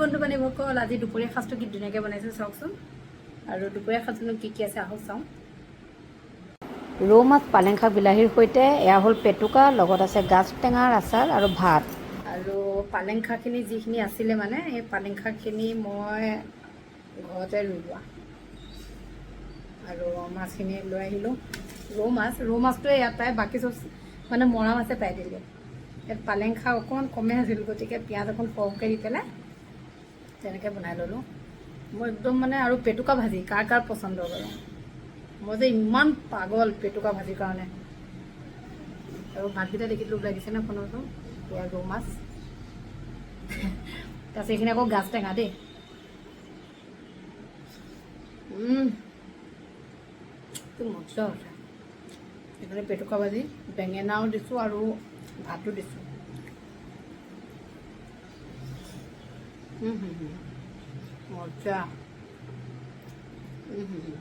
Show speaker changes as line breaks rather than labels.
বন্ধু বান্ধৱীসকল আজি দুপৰীয়া সাজটো কি ধুনীয়াকৈ বনাইছোঁ চাওকচোন আৰু দুপৰীয়া সাজটোনো কি আছে আহক চাওঁ ৰৌ মাছ পালেং শাক বিলাহীৰ সৈতে এয়া হ'ল পেটুকা লগত আছে গাজ টেঙাৰ আচাৰ আৰু ভাত আৰু পালেং শাকখিনি যিখিনি আছিলে মানে এই পালেং শাকখিনি মই ঘৰতে ৰুই লোৱা আৰু মাছখিনি লৈ আহিলোঁ ৰৌ মাছটোৱে ইয়াত পায় বাকী চব মানে মৰা মাছে পাই দিলে ইয়াত পালেং শাক অকণমান কমে আছিল গতিকে পিঁয়াজ অকণ সৰহকৈ দি পেলাই তেনেকৈ বনাই ল'লোঁ মই একদম মানে আৰু পেটুকা ভাজি কাৰ কাৰ পচন্দ বাৰু মই যে ইমান পাগল পেটুকা ভাজিৰ কাৰণে আৰু ভাতকেইটা দেখি লোভ লাগিছে ন ফোনতো এয়া ৰৌ মাছ তাৰপিছত এইখিনি আকৌ গাজ টেঙা দেই তো মজা হৈছে এইফালে পেটুকা ভাজি বেঙেনাও দিছোঁ আৰু ভাতো দিছোঁ মজা